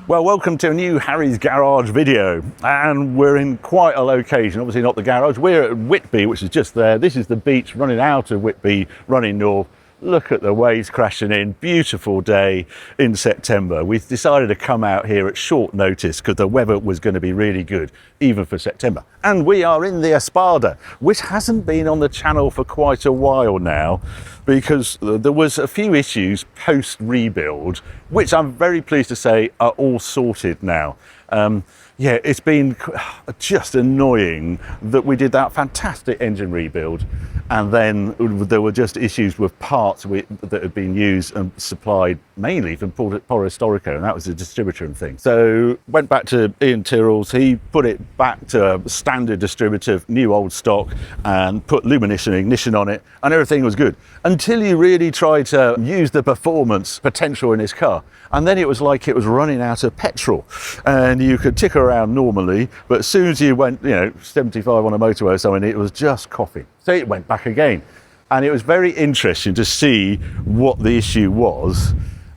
Well, welcome to a new Harry's Garage video, and we're in quite a location. Obviously not the garage, we're at Whitby, which is just there. This is the beach running out of Whitby, running north. Look at the waves crashing in, beautiful day in September. We've decided to come out here at short notice because the weather was going to be really good, even for September. And we are in the Espada, which hasn't been on the channel for quite a while now, because there was a few issues post-rebuild, which I'm very pleased to say are all sorted now. Yeah, it's been just annoying that we did that fantastic engine rebuild and then there were just issues with parts that had been used and supplied mainly from Polo Historico, and that was a distributor and thing. So went back to Ian Tyrrell's, he put it back to standard distributive, new old stock, and put luminous ignition on it, and everything was good. Until you really tried to use the performance potential in this car. And then it was like it was running out of petrol, and you could tick around normally, but as soon as you went, 75 on a motorway or something, it was just coughing. So it went back again. And it was very interesting to see what the issue was.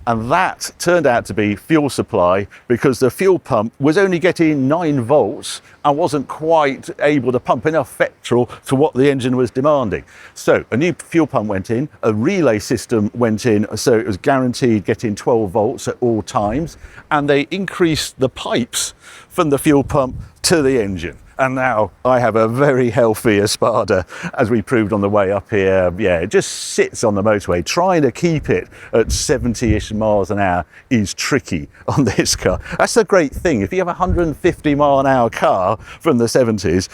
And that turned out to be fuel supply, because the fuel pump was only getting 9 volts and wasn't quite able to pump enough petrol to what the engine was demanding. So a new fuel pump went in, a relay system went in, so it was guaranteed getting 12 volts at all times, and they increased the pipes from the fuel pump to the engine. And now I have a very healthy Espada, as we proved on the way up here. Yeah, it just sits on the motorway. Trying to keep it at 70-ish miles an hour is tricky on this car. That's the great thing. If you have a 150 mile an hour car from the 70s,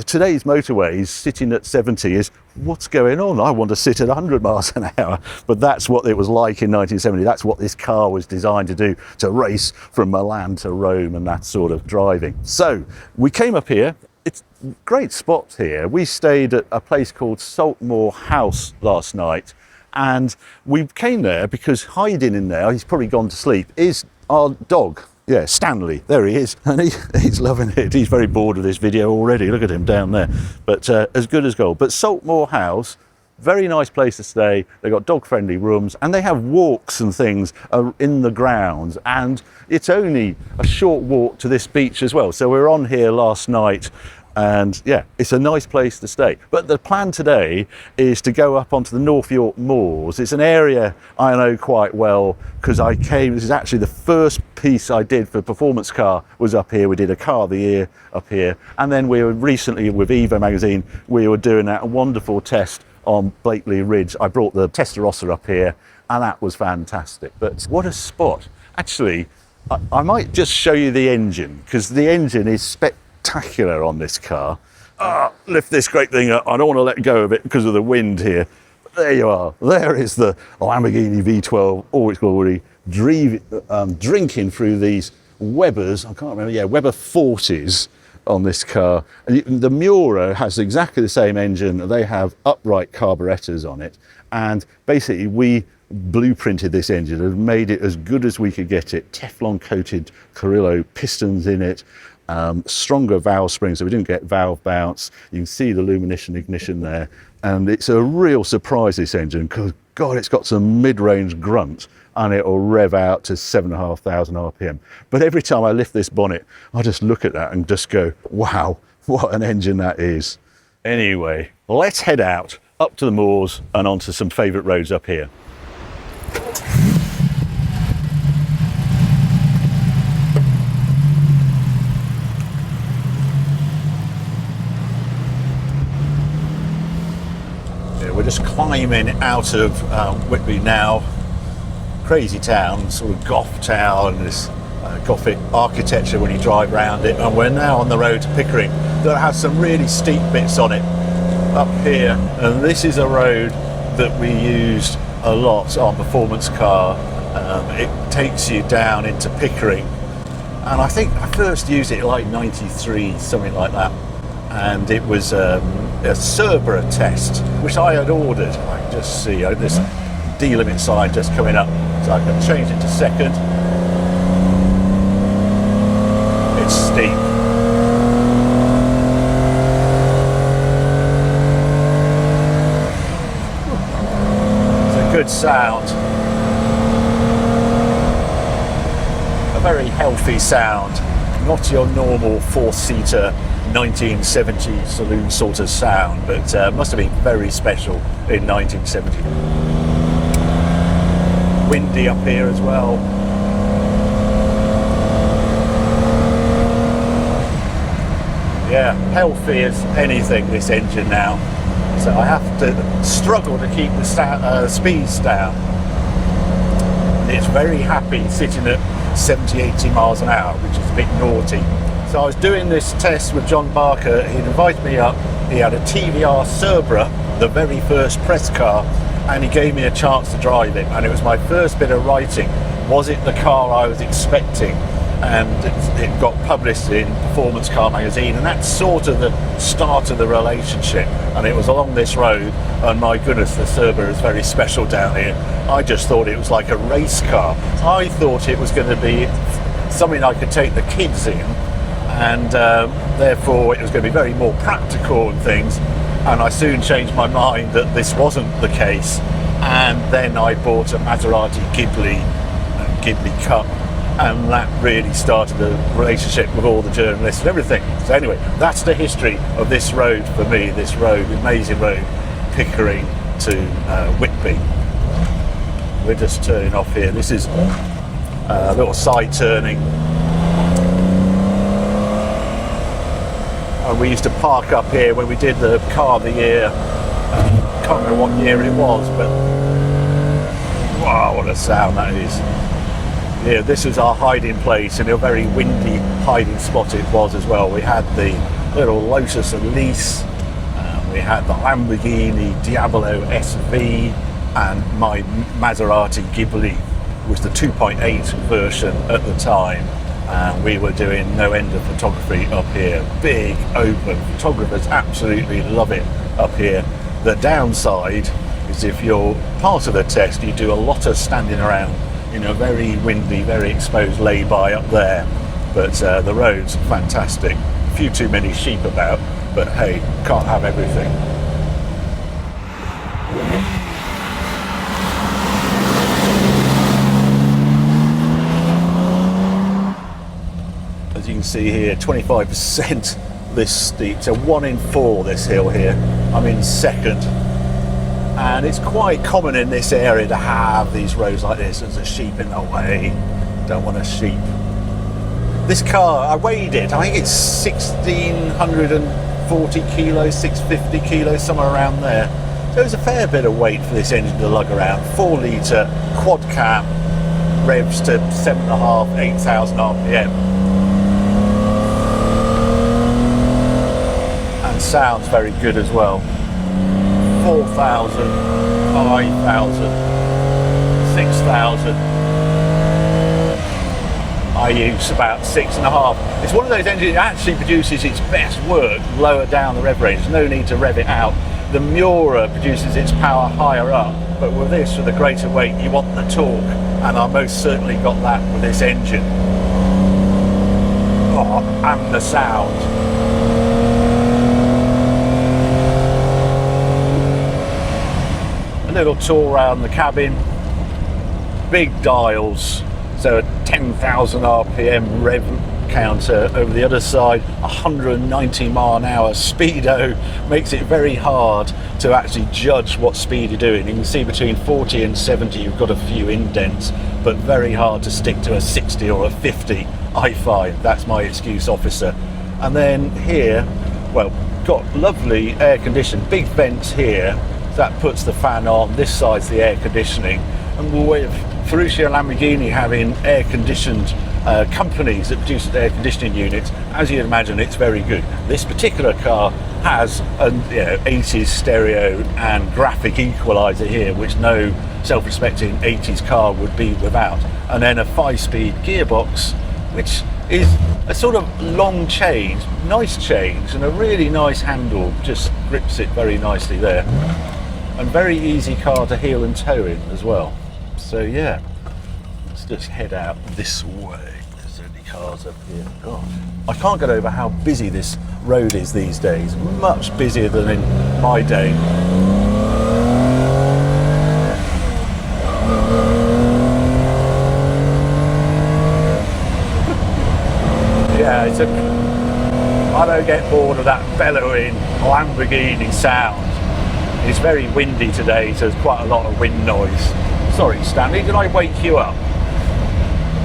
today's motorways sitting at 70 is, what's going on? I want to sit at 100 miles an hour. But that's what it was like in 1970. That's what this car was designed to do, to race from Milan to Rome and that sort of driving. So we came up here. It's a great spot here. We stayed at a place called Saltmore House last night, and we came there because hiding in there, he's probably gone to sleep, is our dog. Yeah, Stanley, there he is, and he's loving it. He's very bored of this video already. Look at him down there. But as good as gold. But Saltmore House, very nice place to stay. They've got dog-friendly rooms, and they have walks and things in the grounds. And it's only a short walk to this beach as well. So we were on here last night, and yeah, it's a nice place to stay. But the plan today is to go up onto the N.York Moors. It's an area I know quite well because this is actually the first piece I did for Performance Car was up here. We did a Car of the Year up here. And then we were recently with Evo magazine, we were doing that wonderful test on Blakeley Ridge. I brought the Testarossa up here, and that was fantastic. But what a spot. Actually, I might just show you the engine, because the engine is spectacular on this car. Lift this great thing up. I don't want to let go of it because of the wind here. But there you are. There is the Lamborghini V12, all its glory, drinking through these Webers. I can't remember. Weber 40s on this car. And the Miura has exactly the same engine. They have upright carburetors on it. And basically, we blueprinted this engine and made it as good as we could get it. Teflon coated Carrillo pistons in it. Stronger valve springs, so we didn't get valve bounce. You can see the luminous ignition there, and it's a real surprise, this engine, because God, it's got some mid-range grunt, and it'll rev out to 7,500 RPM. But every time I lift this bonnet, I just look at that and just go, wow, what an engine that is. Anyway, let's head out up to the moors and onto some favourite roads up here. We're just climbing out of Whitby now. Crazy town, sort of goth town, this Gothic architecture when you drive around it. And we're now on the road to Pickering that has some really steep bits on it up here. And this is a road that we used a lot on Performance Car. It takes you down into Pickering. And I think I first used it like 93, something like that. And it was a Cerberus test, which I had ordered. I can just see this D-limit sign just coming up, so I can change it to second. It's steep. It's a good sound. very healthy sound, not your normal four-seater 1970 saloon sort of sound, but must have been very special in 1970. Windy up here as well. Yeah, healthy as anything, this engine now. So I have to struggle to keep the speeds down. It's very happy sitting at 70-80 miles an hour, which is a bit naughty. So I was doing this test with John Barker. He'd invited me up. He had a TVR Cerbera, the very first press car, and he gave me a chance to drive it. And it was my first bit of writing. Was it the car I was expecting? And it got published in Performance Car magazine, and that's sort of the start of the relationship. And it was along this road, and my goodness, the Cerbera is very special down here. I just thought it was like a race car. I thought it was going to be something I could take the kids in, and therefore it was going to be very more practical and things. And I soon changed my mind that this wasn't the case, and then I bought a Maserati Ghibli Cup. And that really started the relationship with all the journalists and everything. So anyway, that's the history of this road for me, this road, amazing road, Pickering to Whitby. We're just turning off here. This is a little side turning. And we used to park up here when we did the Car of the Year. Can't remember what year it was, but wow, what a sound that is. Yeah, this was our hiding place, and a very windy hiding spot it was as well. We had the little Lotus Elise, we had the Lamborghini Diavolo SV, and my Maserati Ghibli was the 2.8 version at the time. And we were doing no end of photography up here. Big open. Photographers absolutely love it up here. The downside is if you're part of the test, you do a lot of standing around. You know, very windy, very exposed lay-by up there, but the road's fantastic. A few too many sheep about, but hey, can't have everything. As you can see here, 25% this steep, so 1 in 4 this hill here. I'm in second. And it's quite common in this area to have these roads like this. There's a sheep in the way. Don't want a sheep. This car, I weighed it. I think it's 1,640 kilos, 650 kilos, somewhere around there. So there's a fair bit of weight for this engine to lug around. 4 litre quad cam, revs to 7.5, 8,000 RPM. And sounds very good as well. 4,000, 5,000, 6,000. I use about 6.5. It's one of those engines that actually produces its best work lower down the rev range. There's no need to rev it out. The Miura produces its power higher up, but with this, with the greater weight, you want the torque, and I most certainly got that with this engine. Oh, and the sound. Little tour around the cabin, big dials, so a 10,000 RPM rev counter over the other side, 190 mile an hour speedo, makes it very hard to actually judge what speed you're doing. You can see between 40 and 70 you've got a few indents, but very hard to stick to a 60 or a 50, I find. That's my excuse, officer. And then here, well, got lovely air conditioning, big vents here. That puts the fan on. This side's the air conditioning, and with Ferruccio Lamborghini having air-conditioned companies that produce air conditioning units, as you'd imagine, it's very good. This particular car has an 80s stereo and graphic equalizer here, which no self-respecting 80s car would be without, and then a 5-speed gearbox, which is a sort of long change, nice change, and a really nice handle, just grips it very nicely there. And very easy car to heel and tow in as well. So yeah, let's just head out this way. There's only cars up here. Gosh, I can't get over how busy this road is these days. Much busier than in my day. I don't get bored of that bellowing Lamborghini sound. It's very windy today, so there's quite a lot of wind noise. Sorry, Stanley, did I wake you up?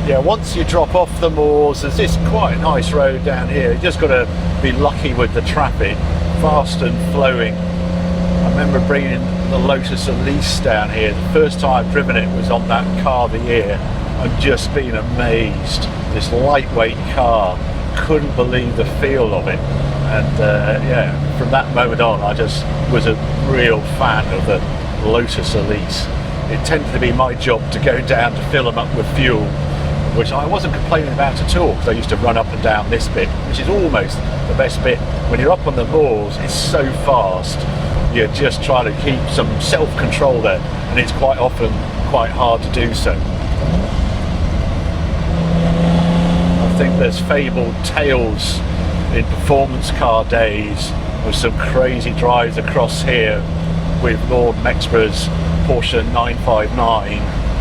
Yeah, once you drop off the moors, there's this quite nice road down here. You just got to be lucky with the traffic, fast and flowing. I remember bringing the Lotus Elise down here. The first time I've driven it was on that car of the year. I've just been amazed. This lightweight car, couldn't believe the feel of it. And yeah, from that moment on, I just was a real fan of the Lotus Elise. It tended to be my job to go down to fill them up with fuel, which I wasn't complaining about at all, because I used to run up and down this bit, which is almost the best bit. When you're up on the moors, it's so fast, you're just trying to keep some self-control there, and it's quite often quite hard to do so. I think there's fabled tales in performance car days of some crazy drives across here with Lord Mexborough's Porsche 959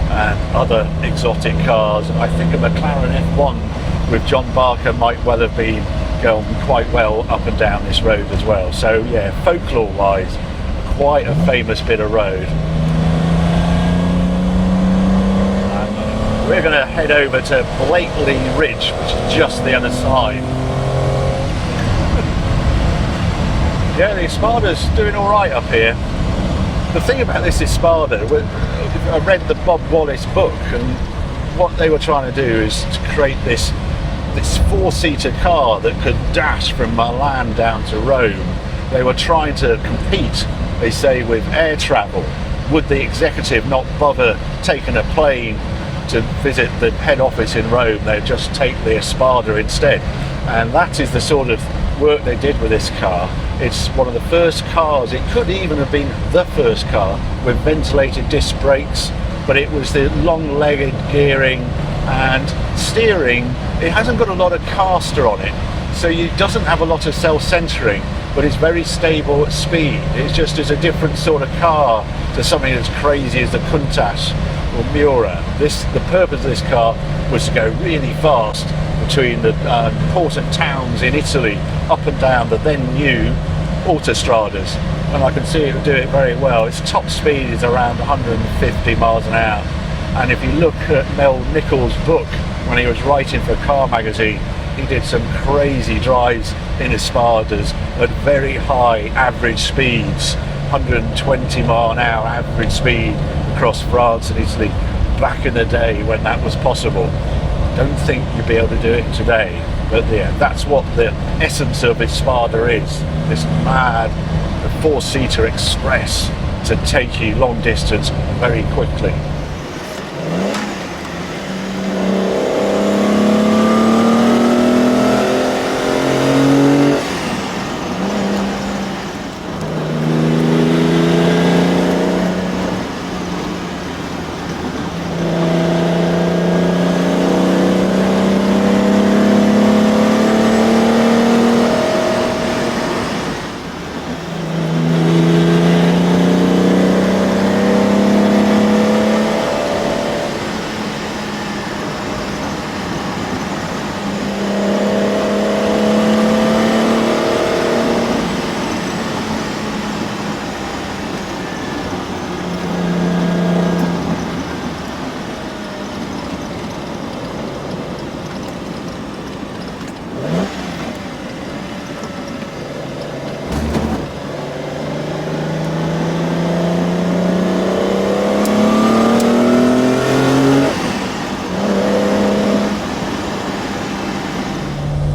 and other exotic cars. I think a McLaren F1 with John Barker might well have been going quite well up and down this road as well. So yeah, folklore wise, quite a famous bit of road. And we're going to head over to Blakeley Ridge, which is just the other side. Yeah, the Espada's doing all right up here. The thing about this Espada, I read the Bob Wallace book, and what they were trying to do is to create this four-seater car that could dash from Milan down to Rome. They were trying to compete, they say, with air travel. Would the executive not bother taking a plane to visit the head office in Rome? They'd just take the Espada instead. And that is the sort of work they did with this car. It's one of the first cars, it could even have been the first car with ventilated disc brakes, but it was the long-legged gearing and steering. It hasn't got a lot of caster on it, so it doesn't have a lot of self-centering, but it's very stable at speed. It's just as a different sort of car to something as crazy as the Countach or Miura. The purpose of this car was to go really fast between the important towns in Italy, up and down the then new autostradas, and I can see it would do it very well. Its top speed is around 150 miles an hour, and if you look at Mel Nichols' book when he was writing for Car Magazine, he did some crazy drives in Espadas at very high average speeds, 120 mile an hour average speed across France and Italy back in the day when that was possible. Don't think you'd be able to do it today, but yeah, that's what the essence of Espada is, this mad four-seater express to take you long distance very quickly.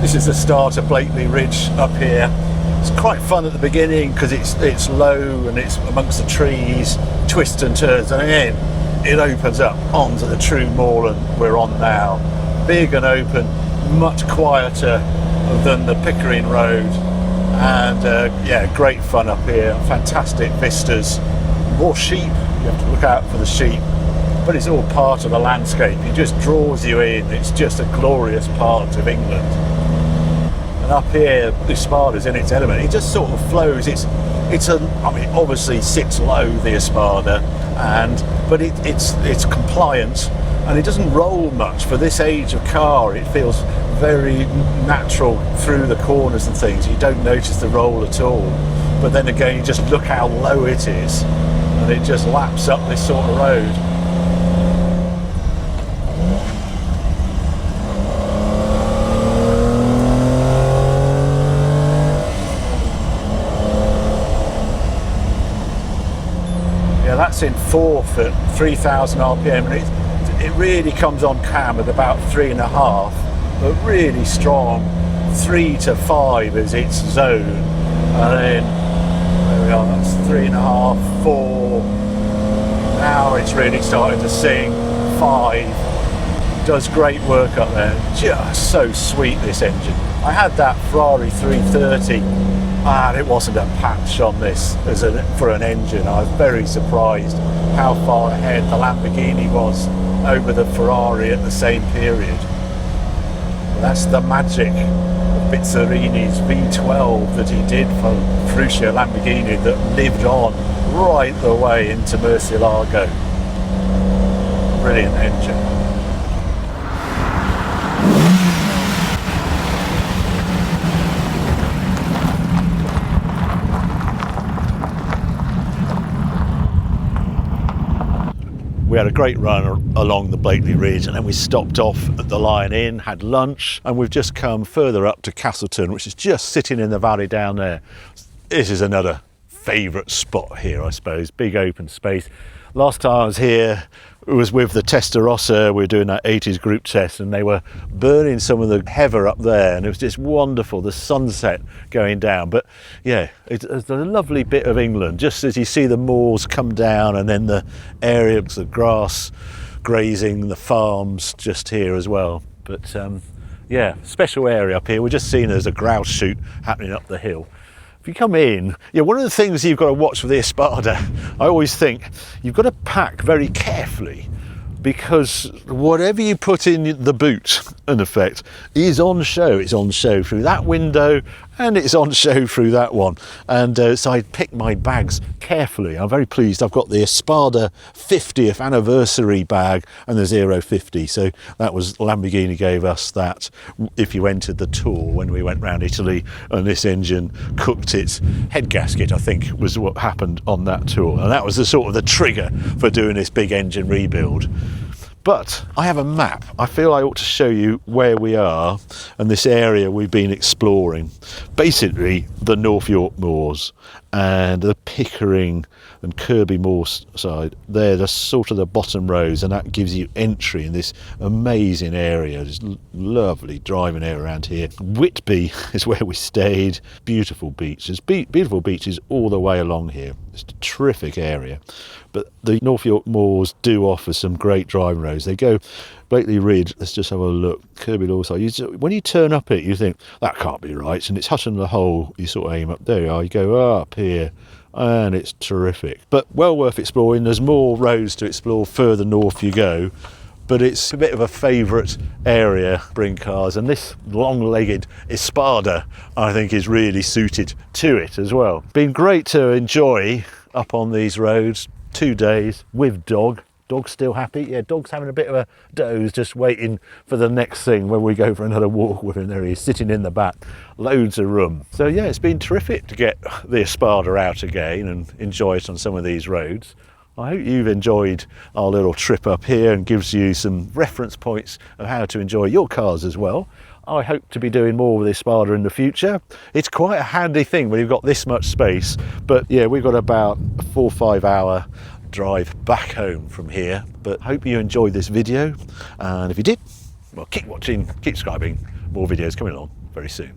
This is the start of Blakeley Ridge up here. It's quite fun at the beginning because it's low and it's amongst the trees, twists and turns, and again it opens up onto the true moorland we're on now. Big and open, much quieter than the Pickering Road, and yeah, great fun up here. Fantastic vistas, more sheep, you have to look out for the sheep, but it's all part of the landscape. It just draws you in. It's just a glorious part of England. And up here, the Espada's in its element. It just sort of flows. I mean, obviously sits low, the Espada, but it's compliant, and it doesn't roll much for this age of car. It feels very natural through the corners and things. You don't notice the roll at all. But then again, you just look how low it is, and it just laps up this sort of road. Yeah, that's in fourth at 3,000 RPM, and it really comes on cam at about 3.5, but really strong 3 to 5 is its zone, and then there we are, that's 3.5, 4. Now it's really starting to sing. 5. Does great work up there. Just so sweet, this engine. I had that Ferrari 330 and it wasn't a patch on this for an engine. I was very surprised how far ahead the Lamborghini was over the Ferrari at the same period. That's the magic of Pizzarini's V12 that he did for Ferruccio Lamborghini, that lived on right the way into Murcielago. Brilliant engine. We had a great run along the Blakeley Ridge, and then we stopped off at the Lion Inn, had lunch, and we've just come further up to Castleton, which is just sitting in the valley down there. This is another favourite spot here, I suppose. Big open space. Last time I was here, it was with the Testarossa. We were doing that 80s group test, and they were burning some of the heather up there, and it was just wonderful, the sunset going down. But yeah, it's a lovely bit of England, just as you see the moors come down, and then the areas of grass grazing, the farms just here as well. But yeah, special area up here. We're just seeing there's a grouse shoot happening up the hill. If you come in, yeah, one of the things you've got to watch with the Espada, I always think you've got to pack very carefully, because whatever you put in the boot, in effect, is on show. It's on show through that window, and it's on show through that one. And so I picked my bags carefully. I'm very pleased. I've got the Espada 50th anniversary bag and the 050. So that was, Lamborghini gave us that if you entered the tour when we went round Italy, and this engine cooked its head gasket, I think was what happened on that tour. And that was the sort of the trigger for doing this big engine rebuild. But I have a map. I feel I ought to show you where we are and this area we've been exploring. Basically, the N.York Moors and the Pickering and Kirby Moor side. They're just sort of the bottom rows, and that gives you entry in this amazing area. This lovely driving area around here. Whitby is where we stayed. Beautiful beaches. Beautiful beaches all the way along here. It's a terrific area. But the N.York Moors do offer some great driving roads. They go Blakeley Ridge. Let's just have a look. Kirby Law side. When you turn up it, you think that can't be right, and it's Hutton the Hole. You sort of aim up. There you are. You go up here, and it's terrific. But well worth exploring. There's more roads to explore further north you go. But it's a bit of a favourite area, bring cars, and this long-legged Espada, I think, is really suited to it as well. Been great to enjoy up on these roads. 2 days with dog. Dog's still happy. Yeah, dog's having a bit of a doze, just waiting for the next thing when we go for another walk with him. There he is, sitting in the back. Loads of room. So yeah, it's been terrific to get the Espada out again and enjoy it on some of these roads. I hope you've enjoyed our little trip up here and gives you some reference points of how to enjoy your cars as well. I hope to be doing more with the Espada in the future. It's quite a handy thing when you've got this much space, but yeah, we've got about a 4 or 5 hour drive back home from here. But hope you enjoyed this video, and if you did, well, keep watching, keep subscribing, more videos coming along very soon.